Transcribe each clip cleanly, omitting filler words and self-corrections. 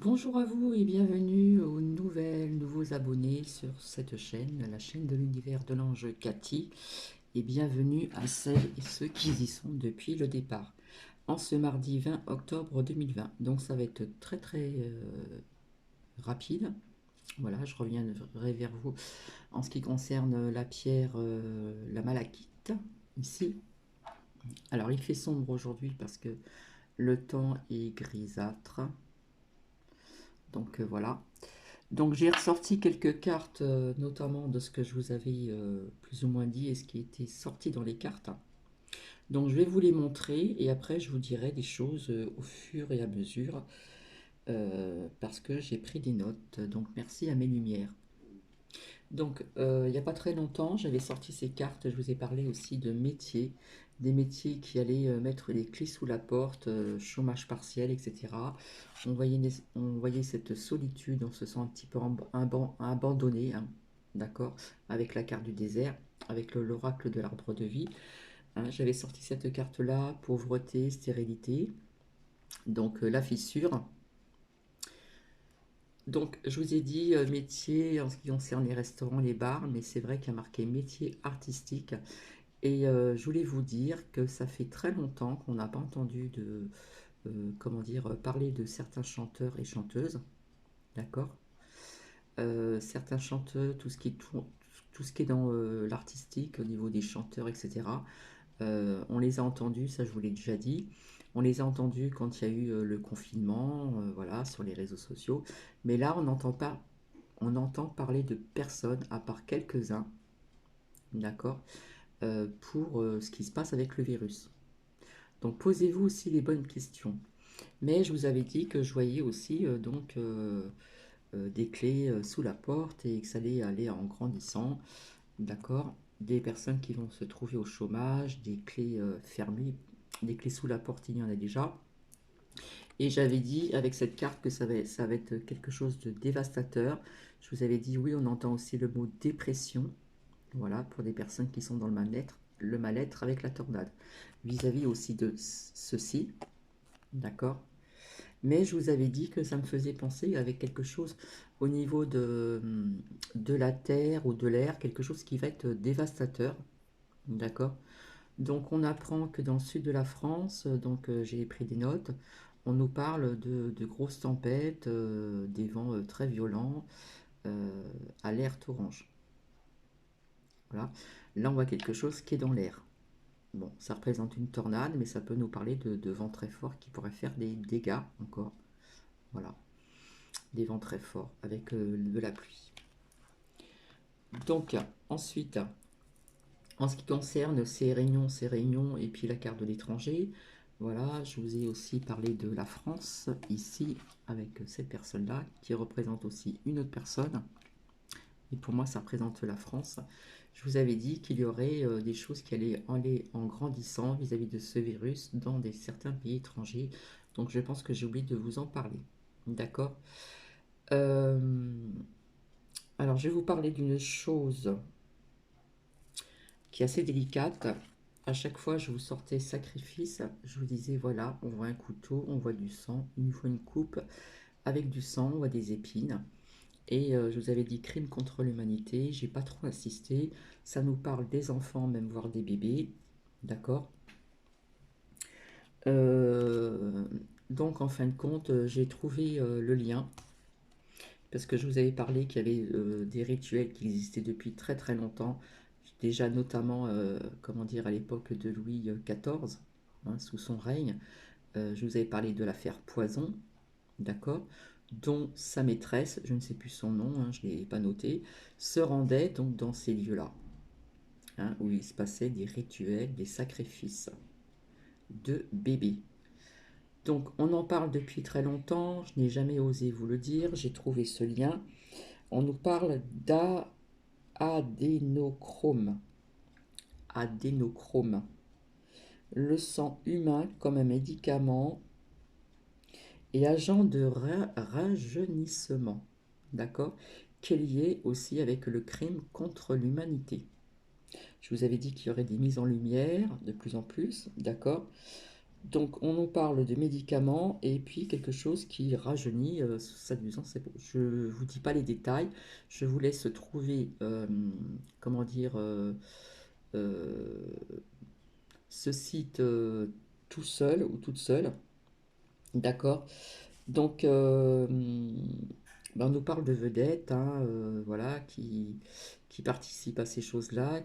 Bonjour à vous et bienvenue aux nouveaux abonnés sur cette chaîne, la chaîne de l'univers de l'ange Cathy, et bienvenue à celles et ceux qui y sont depuis le départ, en ce mardi 20 octobre 2020. Donc ça va être très rapide. Voilà, je reviendrai vers vous en ce qui concerne la pierre, la malachite, ici. Alors il fait sombre aujourd'hui parce que le temps est grisâtre. Donc voilà. Donc j'ai ressorti quelques cartes, notamment de ce que je vous avais plus ou moins dit et ce qui était sorti dans les cartes. Donc je vais vous les montrer et après je vous dirai des choses au fur et à mesure parce que j'ai pris des notes. Donc merci à mes lumières. Donc il n'y a pas très longtemps j'avais sorti ces cartes, je vous ai parlé aussi de métiers, des métiers qui allaient mettre les clés sous la porte, chômage partiel, etc. On voyait cette solitude, on se sent un petit peu abandonné, hein, d'accord, avec la carte du désert, avec l'oracle de l'arbre de vie. Hein. J'avais sorti cette carte-là, pauvreté, stérilité, donc la fissure. Donc je vous ai dit métier en ce qui concerne les restaurants, les bars, mais c'est vrai qu'il y a marqué métier artistique. Et je voulais vous dire que ça fait très longtemps qu'on n'a pas entendu comment dire, parler de certains chanteurs et chanteuses, d'accord. Certains chanteurs, tout ce qui est dans l'artistique, au niveau des chanteurs, etc. On les a entendus, ça je vous l'ai déjà dit. On les a entendus quand il y a eu le confinement, voilà, sur les réseaux sociaux. Mais là, on n'entend pas, on entend parler de personnes, à part quelques-uns, d'accord, pour ce qui se passe avec le virus. Donc posez-vous aussi les bonnes questions. Mais je vous avais dit que je voyais aussi des clés sous la porte et que ça allait aller en grandissant, d'accord. Des personnes qui vont se trouver au chômage, des clés fermées, des clés sous la porte, il y en a déjà. Et j'avais dit avec cette carte que ça va être quelque chose de dévastateur. Je vous avais dit oui, on entend aussi le mot dépression, voilà, pour des personnes qui sont dans le mal-être avec la tornade. Vis-à-vis aussi de ceci, d'accord. Mais je vous avais dit que ça me faisait penser avec quelque chose au niveau de la terre ou de l'air, quelque chose qui va être dévastateur, d'accord. Donc on apprend que dans le sud de la France, donc j'ai pris des notes, on nous parle de grosses tempêtes, des vents très violents, alerte orange. Voilà. Là on voit quelque chose qui est dans l'air. Bon, ça représente une tornade, mais ça peut nous parler de vents très forts qui pourraient faire des dégâts encore. Voilà, des vents très forts avec de la pluie. Donc ensuite, en ce qui concerne ces réunions et puis la carte de l'étranger, voilà, je vous ai aussi parlé de la France ici avec cette personne-là qui représente aussi une autre personne. Et pour moi, ça représente la France. Je vous avais dit qu'il y aurait des choses qui allaient aller en grandissant vis-à-vis de ce virus dans certains pays étrangers. Donc je pense que j'ai oublié de vous en parler. D'accord. Euh, alors je vais vous parler d'une chose qui est assez délicate. À chaque fois, je vous sortais sacrifice. Je vous disais, voilà, on voit un couteau, on voit du sang, il nous faut une coupe avec du sang, on voit des épines. Et je vous avais dit crime contre l'humanité, j'ai pas trop insisté. Ça nous parle des enfants, même voire des bébés. D'accord. Euh, donc en fin de compte, j'ai trouvé le lien. Parce que je vous avais parlé qu'il y avait des rituels qui existaient depuis très longtemps. Déjà notamment, comment dire, à l'époque de Louis XIV, hein, sous son règne. Je vous avais parlé de l'affaire Poison, d'accord, dont sa maîtresse, je ne sais plus son nom, hein, je ne l'ai pas noté, se rendait donc dans ces lieux-là, hein, où il se passait des rituels, des sacrifices de bébés. Donc on en parle depuis très longtemps, je n'ai jamais osé vous le dire, j'ai trouvé ce lien. On nous parle d'adénochrome. Adénochrome. Le sang humain comme un médicament et agent de rajeunissement, d'accord, qui est lié aussi avec le crime contre l'humanité. Je vous avais dit qu'il y aurait des mises en lumière de plus en plus, d'accord. Donc, on nous parle de médicaments et puis quelque chose qui rajeunit, s'amusant, c'est bon. Je ne vous dis pas les détails, je vous laisse trouver, comment dire, euh, ce site tout seul ou toute seule, d'accord? Donc, ben, on nous parle de vedettes, hein, voilà, qui participent à ces choses-là,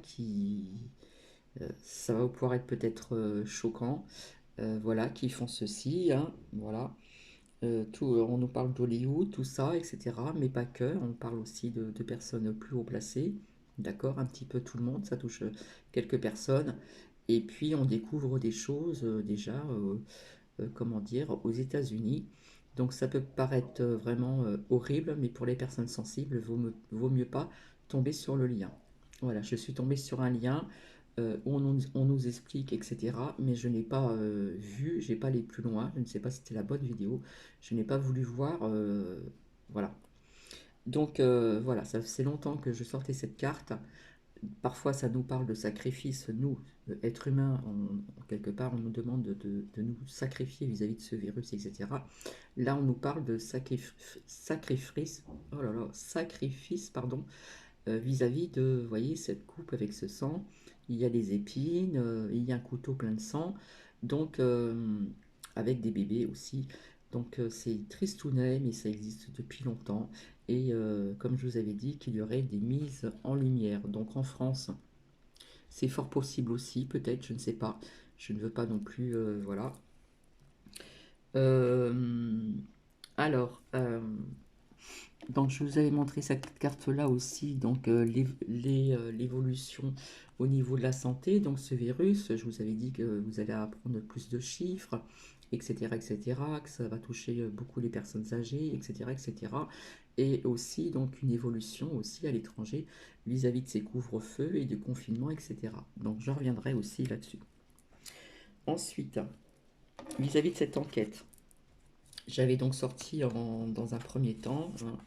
ça va pouvoir être peut-être choquant, voilà, qui font ceci, hein, voilà. On nous parle d'Hollywood, tout ça, etc. Mais pas que, on parle aussi de personnes plus haut placées, d'accord? Un petit peu tout le monde, ça touche quelques personnes. Et puis on découvre des choses déjà, comment dire, aux États-Unis. Donc ça peut paraître vraiment horrible, mais pour les personnes sensibles, vaut mieux pas tomber sur le lien. Voilà, je suis tombée sur un lien où on nous explique, etc. Mais je n'ai pas vu, j'ai pas allé plus loin, je ne sais pas si c'était la bonne vidéo, je n'ai pas voulu voir, voilà. Donc voilà, ça fait longtemps que je sortais cette carte. Parfois, ça nous parle de sacrifice. Nous, êtres humains, quelque part, on nous demande de nous sacrifier vis-à-vis de ce virus, etc. Là, on nous parle de sacrifice, oh là là, sacrifice, pardon, vis-à-vis de, vous voyez, cette coupe avec ce sang. Il y a des épines, il y a un couteau plein de sang, donc avec des bébés aussi. Donc c'est tristounet, mais ça existe depuis longtemps. Et comme je vous avais dit, qu'il y aurait des mises en lumière. Donc en France, c'est fort possible aussi, peut-être, je ne sais pas. Je ne veux pas non plus, voilà. Euh, alors, donc je vous avais montré cette carte-là aussi, donc l'évolution au niveau de la santé. Donc ce virus, je vous avais dit que vous allez apprendre plus de chiffres, etc., etc., que ça va toucher beaucoup les personnes âgées, etc., etc. Et aussi donc une évolution aussi à l'étranger vis-à-vis de ces couvre-feux et de confinement, etc. Donc je reviendrai aussi là-dessus. Ensuite, vis-à-vis de cette enquête, j'avais donc sorti dans un premier temps, hein,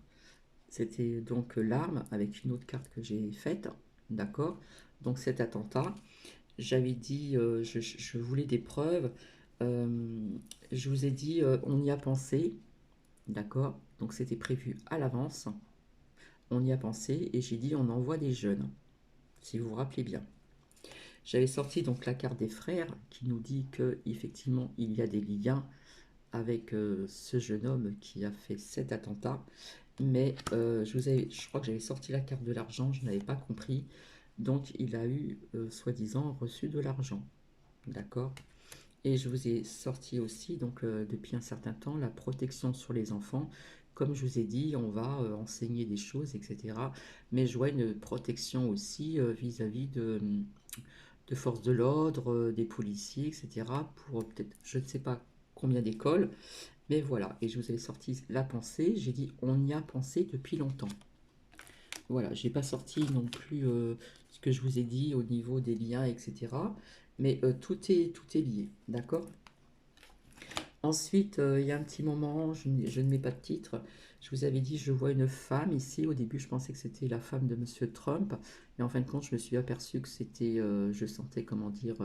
c'était donc l'arme avec une autre carte que j'ai faite, d'accord? Donc cet attentat, j'avais dit, je voulais des preuves. euh, je vous ai dit, on y a pensé, d'accord? Donc c'était prévu à l'avance, on y a pensé et j'ai dit on envoie des jeunes, si vous vous rappelez bien. J'avais sorti donc la carte des frères qui nous dit que effectivement il y a des liens avec ce jeune homme qui a fait cet attentat. Mais je crois que j'avais sorti la carte de l'argent, je n'avais pas compris. Donc il a eu, soi-disant, reçu de l'argent. D'accord? Et je vous ai sorti aussi, donc depuis un certain temps, la protection sur les enfants. Comme je vous ai dit, on va enseigner des choses, etc. Mais je vois une protection aussi vis-à-vis de forces de l'ordre, des policiers, etc. Pour peut-être, je ne sais pas combien d'écoles, mais voilà. Et je vous avais sorti la pensée, j'ai dit on y a pensé depuis longtemps. Voilà, j'ai pas sorti non plus ce que je vous ai dit au niveau des liens, etc. Mais tout est lié, d'accord? Ensuite, il y a un petit moment, je ne mets pas de titre. Je vous avais dit, je vois une femme ici. Au début, je pensais que c'était la femme de Monsieur Trump. Et en fin de compte, je me suis aperçu que c'était, je sentais, comment dire,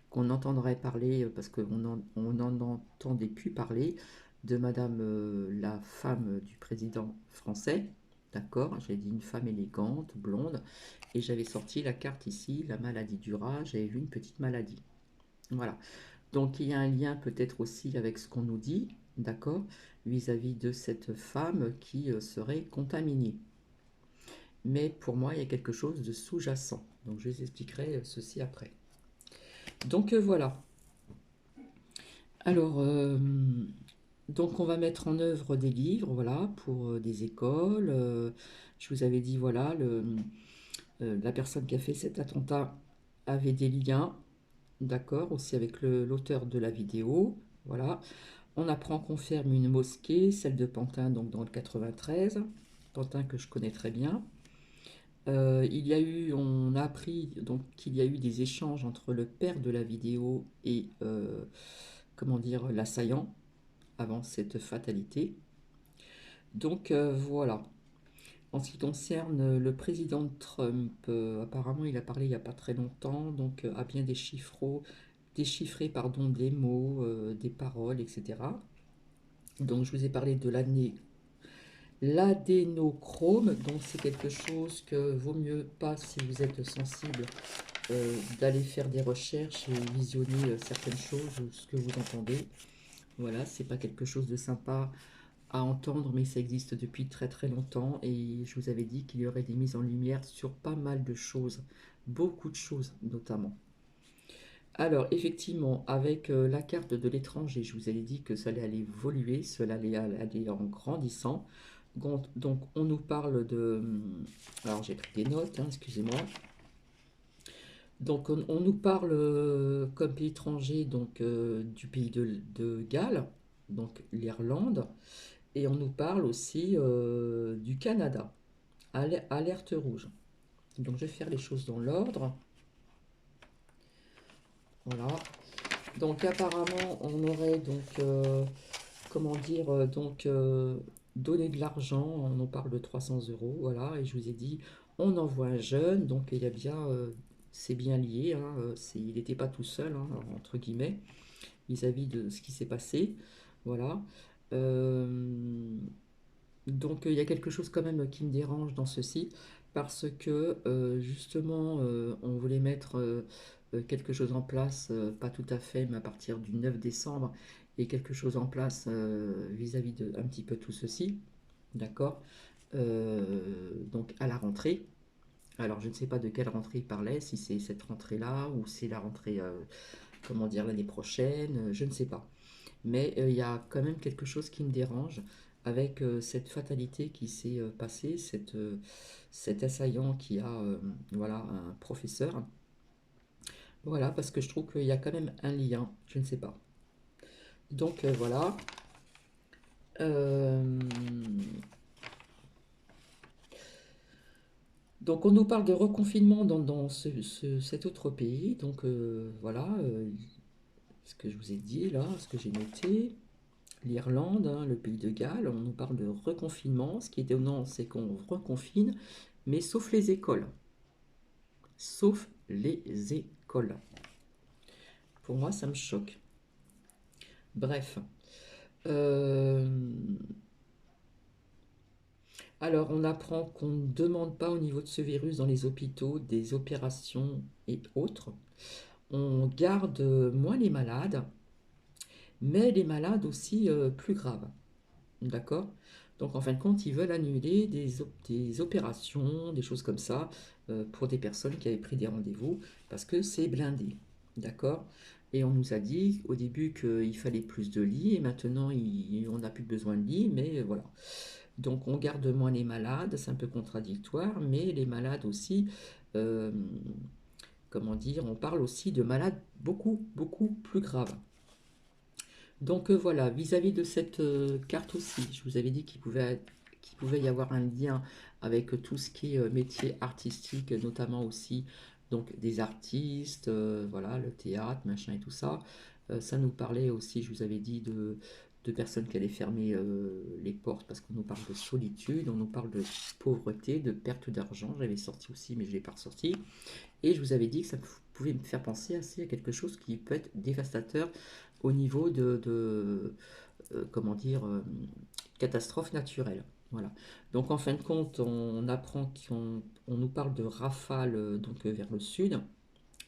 qu'on entendrait parler, parce on n'en entendait plus parler, de Madame la femme du président français. D'accord? J'ai dit une femme élégante, blonde. Et j'avais sorti la carte ici, la maladie du rat. J'avais vu une petite maladie. Voilà. Donc il y a un lien peut-être aussi avec ce qu'on nous dit, d'accord, vis-à-vis de cette femme qui serait contaminée. Mais pour moi, il y a quelque chose de sous-jacent. Donc je vous expliquerai ceci après. Donc voilà. Alors, donc on va mettre en œuvre des livres, voilà, pour des écoles. Je vous avais dit, voilà, la personne qui a fait cet attentat avait des liens, d'accord, aussi avec l'auteur de la vidéo, voilà. On apprend qu'on ferme une mosquée, celle de Pantin, donc dans le 93, Pantin que je connais très bien. On a appris donc qu'il y a eu des échanges entre le père de la vidéo et comment dire l'assaillant avant cette fatalité. Donc voilà. En ce qui concerne le président Trump, apparemment il a parlé il n'y a pas très longtemps, donc à bien des déchiffrer pardon, des mots, des paroles, etc. Donc je vous ai parlé de l'adénochrome, donc c'est quelque chose que vaut mieux pas si vous êtes sensible d'aller faire des recherches et visionner certaines choses, ce que vous entendez. Voilà, c'est pas quelque chose de sympa à entendre, mais ça existe depuis très très longtemps et je vous avais dit qu'il y aurait des mises en lumière sur pas mal de choses, beaucoup de choses notamment. Alors effectivement, avec la carte de l'étranger, je vous avais dit que ça allait aller évoluer, cela allait aller en grandissant. Donc on nous parle de... Alors j'ai pris des notes, hein, excusez-moi. Donc on nous parle comme pays étranger donc, du pays de Galles, donc l'Irlande, et on nous parle aussi du Canada, alerte rouge. Donc je vais faire les choses dans l'ordre. Voilà. Donc apparemment on aurait donc comment dire donner de l'argent, on en parle de 300 euros, voilà, et je vous ai dit on envoie un jeune, donc il y a bien c'est bien lié, hein, il n'était pas tout seul, hein, entre guillemets, vis-à-vis de ce qui s'est passé, voilà. Euh, donc il y a quelque chose quand même qui me dérange dans ceci, parce que justement on voulait mettre quelque chose en place, pas tout à fait, mais à partir du 9 décembre, et quelque chose en place vis-à-vis de un petit peu tout ceci, d'accord. Donc à la rentrée. Alors je ne sais pas de quelle rentrée il parlait, si c'est cette rentrée-là ou c'est la rentrée, comment dire, l'année prochaine, je ne sais pas. Mais il y a quand même quelque chose qui me dérange avec cette fatalité qui s'est passée, cet assaillant qui a voilà, un professeur. Voilà, parce que je trouve qu'il y a quand même un lien, je ne sais pas. Donc voilà. Euh, donc on nous parle de reconfinement dans cet autre pays. Donc voilà, ce que je vous ai dit là, ce que j'ai noté. L'Irlande, hein, le pays de Galles, on nous parle de reconfinement. Ce qui est étonnant, c'est qu'on reconfine, mais sauf les écoles. Sauf les écoles. Pour moi, ça me choque. Bref. Euh, alors, on apprend qu'on ne demande pas au niveau de ce virus dans les hôpitaux des opérations et autres. On garde moins les malades, mais les malades aussi plus graves. D'accord? Donc en fin de compte, ils veulent annuler des opérations, des choses comme ça, pour des personnes qui avaient pris des rendez-vous, parce que c'est blindé. D'accord? Et on nous a dit au début qu'il fallait plus de lits, et maintenant on n'a plus besoin de lits, mais voilà. Donc on garde moins les malades, c'est un peu contradictoire, mais les malades aussi, euh, comment dire, on parle aussi de malades beaucoup, beaucoup plus graves. Donc voilà, vis-à-vis de cette carte aussi, je vous avais dit qu'il pouvait y avoir un lien avec tout ce qui est métier artistique, notamment aussi donc des artistes, voilà, le théâtre, machin et tout ça. Ça nous parlait aussi, je vous avais dit, de personnes qui allaient fermer les portes parce qu'on nous parle de solitude, on nous parle de pauvreté, de perte d'argent. J'avais sorti aussi, mais je ne l'ai pas ressorti. Et je vous avais dit que ça pouvait me faire penser assez à quelque chose qui peut être dévastateur au niveau comment dire, catastrophe naturelle. Voilà. Donc en fin de compte, on apprend qu'on nous parle de rafales donc vers le sud.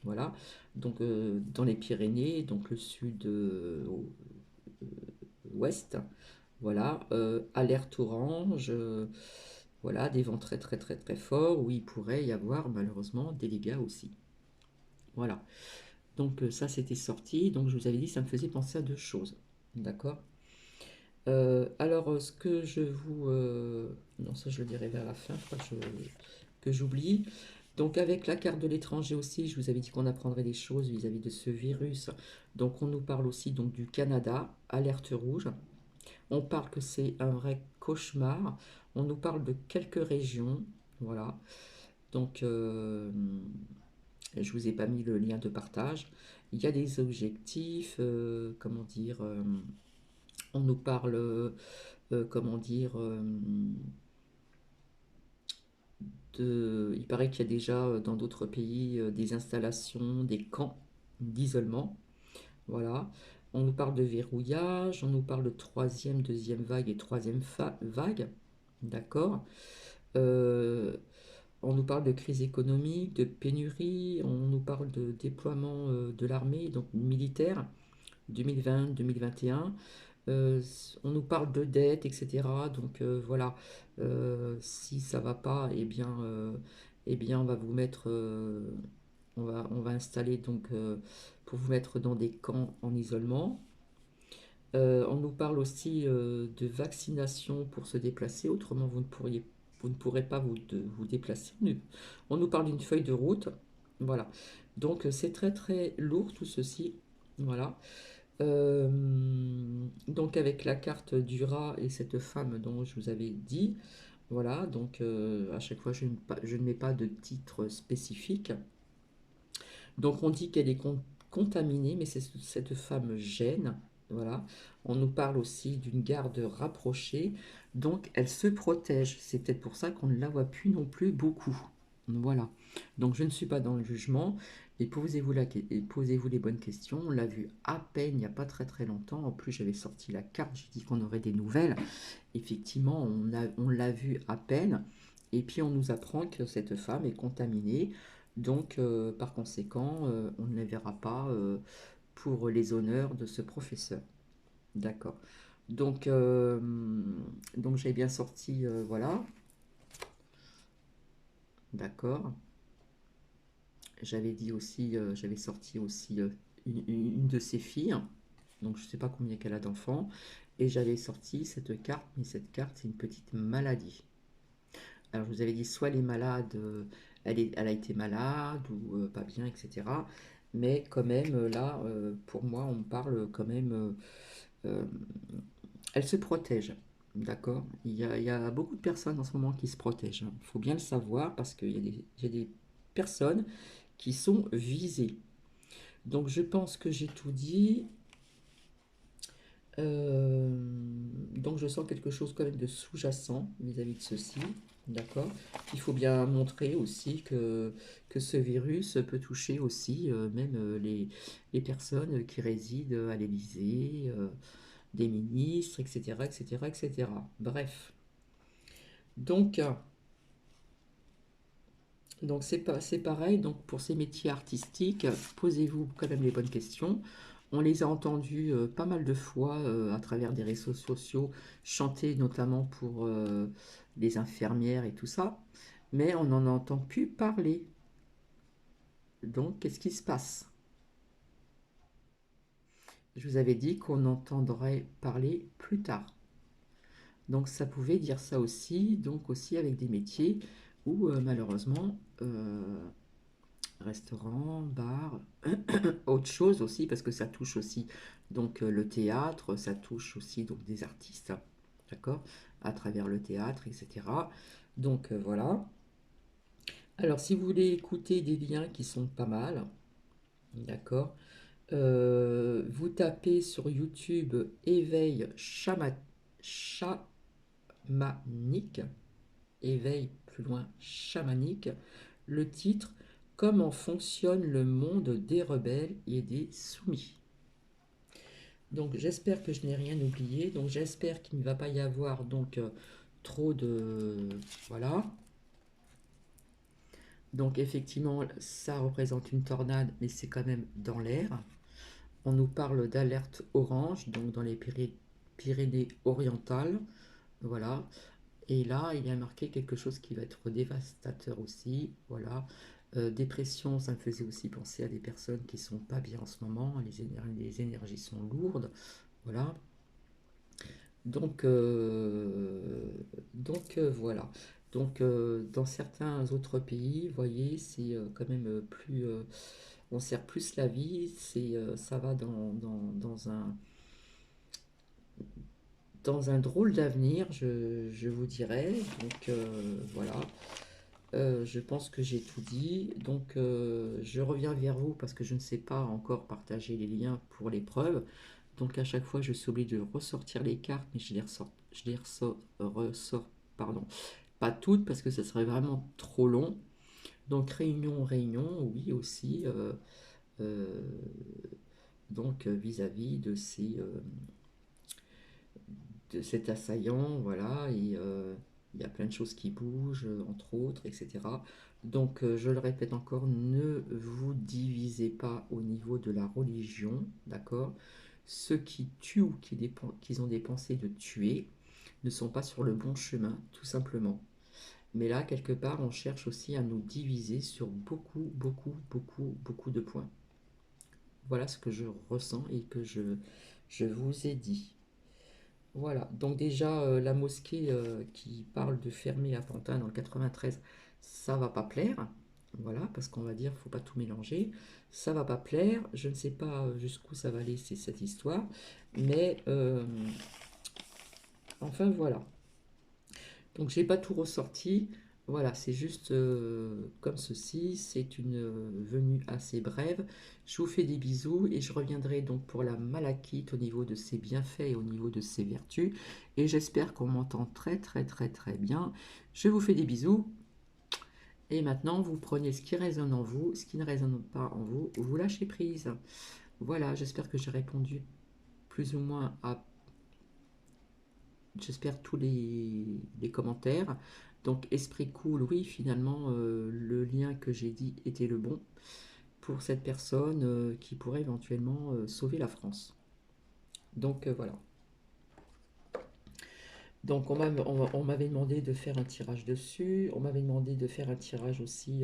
Voilà. Donc dans les Pyrénées, donc le sud ouest. Voilà. Alerte orange. Voilà, des vents très très très très forts où il pourrait y avoir malheureusement des dégâts aussi. Voilà. Donc ça c'était sorti. Donc je vous avais dit ça me faisait penser à deux choses. D'accord. Alors ce que je vous... non ça je le dirai vers la fin, que j'oublie. Donc avec la carte de l'étranger aussi, je vous avais dit qu'on apprendrait des choses vis-à-vis de ce virus. Donc on nous parle aussi donc du Canada, alerte rouge. On parle que c'est un vrai cauchemar. On nous parle de quelques régions. Voilà. Donc je vous ai pas mis le lien de partage. Il y a des objectifs, comment dire, on nous parle, comment dire, il paraît qu'il y a déjà dans d'autres pays des installations, des camps d'isolement. Voilà. On nous parle de verrouillage, on nous parle de troisième, deuxième vague et troisième vague. D'accord. Euh, on nous parle de crise économique, de pénurie, on nous parle de déploiement de l'armée, donc militaire, 2020-2021. On nous parle de dette, etc. Donc voilà, si ça va pas, eh bien on va vous mettre, on va installer donc pour vous mettre dans des camps en isolement. On nous parle aussi de vaccination pour se déplacer, autrement vous ne pourrez pas vous déplacer. On nous parle d'une feuille de route, voilà. Donc c'est très très lourd tout ceci, voilà. Euh, donc avec la carte du rat et cette femme dont je vous avais dit, voilà. Donc à chaque fois je ne mets pas de titre spécifique. Donc on dit qu'elle est contaminée, mais c'est cette femme gêne. Voilà. On nous parle aussi d'une garde rapprochée. Donc elle se protège. C'est peut-être pour ça qu'on ne la voit plus non plus beaucoup. Voilà. Donc je ne suis pas dans le jugement. Et posez-vous les bonnes questions. On l'a vu à peine il n'y a pas très très longtemps. En plus j'avais sorti la carte, j'ai dit qu'on aurait des nouvelles. Effectivement, on l'a vu à peine. Et puis on nous apprend que cette femme est contaminée. Donc, par conséquent, on ne la verra pas pour les honneurs de ce professeur. D'accord. Donc, j'ai bien sorti, voilà. D'accord. J'avais dit aussi, j'avais sorti aussi une de ses filles. Donc, je ne sais pas combien qu'elle a d'enfants. Et j'avais sorti cette carte, mais cette carte, c'est une petite maladie. Alors, je vous avais dit, soit elle est malade, elle a été malade ou pas bien, etc. Mais quand même, là, pour moi, on parle quand même, euh, elle se protège. D'accord. Il y a beaucoup de personnes en ce moment qui se protègent, hein. Il faut bien le savoir parce il y a des personnes qui sont visées. Donc, je pense que j'ai tout dit. Euh, donc je sens quelque chose quand même de sous-jacent vis-à-vis de ceci, d'accord? Il faut bien montrer aussi que ce virus peut toucher aussi même les personnes qui résident à l'Élysée, des ministres, etc., etc., etc. Bref, donc c'est pareil, donc pour ces métiers artistiques, posez-vous quand même les bonnes questions. On les a entendus pas mal de fois à travers des réseaux sociaux chanter notamment pour les infirmières et tout ça, mais on n'en entend plus parler. Donc qu'est-ce qui se passe? Je vous avais dit qu'on entendrait parler plus tard. Donc ça pouvait dire ça aussi, donc aussi avec des métiers où malheureusement restaurant, bar, autre chose aussi, parce que ça touche aussi donc le théâtre, ça touche aussi donc des artistes, d'accord, à travers le théâtre, etc. Donc voilà. Alors si vous voulez écouter des liens qui sont pas mal, d'accord, vous tapez sur YouTube éveil chamanique, éveil plus loin chamanique, le titre comment fonctionne le monde des rebelles et des soumis. Donc j'espère que je n'ai rien oublié. Donc j'espère qu'il ne va pas y avoir donc trop de voilà. Donc effectivement ça représente une tornade, mais c'est quand même dans l'air. On nous parle d'alerte orange, donc dans les Pyrénées orientales. Voilà. Et là, il y a marqué quelque chose qui va être dévastateur aussi. Voilà. Dépression, ça me faisait aussi penser à des personnes qui sont pas bien en ce moment. Les énergies sont lourdes. Voilà. Donc, voilà. Donc, dans certains autres pays, vous voyez, c'est quand même plus. On sert plus la vie. Ça va dans un drôle d'avenir, je vous dirais. Donc, voilà. Je pense que j'ai tout dit. Donc, je reviens vers vous parce que je ne sais pas encore partager les liens pour l'épreuve. Donc, à chaque fois, je suis obligé de ressortir les cartes, mais ressors, pardon, pas toutes parce que ça serait vraiment trop long. Donc, réunion, oui aussi. Euh, donc vis-à-vis de cet assaillant, voilà, et il y a plein de choses qui bougent, entre autres, etc. Donc, je le répète encore, ne vous divisez pas au niveau de la religion, d'accord? Ceux qui tuent ou qui ont des pensées de tuer ne sont pas sur le bon chemin, tout simplement. Mais là, quelque part, on cherche aussi à nous diviser sur beaucoup, beaucoup, beaucoup, beaucoup de points. Voilà ce que je ressens et que je vous ai dit. Voilà, donc déjà la mosquée qui parle de fermer à Pantin dans le 93, ça va pas plaire. Voilà, parce qu'on va dire, faut pas tout mélanger. Ça va pas plaire. Je ne sais pas jusqu'où ça va aller cette histoire, mais enfin voilà. Donc j'ai pas tout ressorti. Voilà, c'est juste comme ceci. C'est une venue assez brève. Je vous fais des bisous et je reviendrai donc pour la malachite au niveau de ses bienfaits et au niveau de ses vertus. Et j'espère qu'on m'entend très très très très bien. Je vous fais des bisous. Et maintenant, vous prenez ce qui résonne en vous, ce qui ne résonne pas en vous, vous lâchez prise. Voilà, j'espère que j'ai répondu plus ou moins à j'espère tous les commentaires. Donc esprit cool, oui, finalement, le lien que j'ai dit était le bon pour cette personne qui pourrait éventuellement sauver la France. Donc voilà. Donc on m'avait demandé de faire un tirage dessus, on m'avait demandé de faire un tirage aussi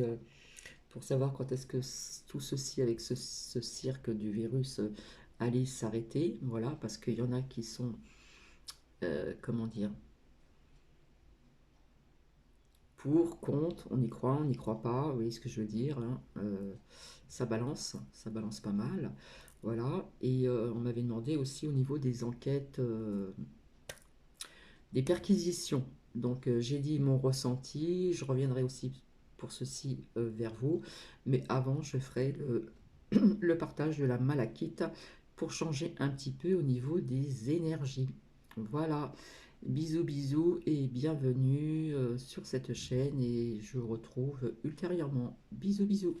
pour savoir quand est-ce que tout ceci avec ce cirque du virus allait s'arrêter. Voilà, parce qu'il y en a qui sont, comment dire, pour, contre, on n'y croit pas, vous voyez ce que je veux dire, hein, ça balance pas mal. Voilà, et on m'avait demandé aussi au niveau des enquêtes, des perquisitions. Donc j'ai dit mon ressenti, je reviendrai aussi pour ceci vers vous, mais avant je ferai le partage de la malachite pour changer un petit peu au niveau des énergies. Voilà, bisous bisous et bienvenue sur cette chaîne et je vous retrouve ultérieurement. Bisous bisous.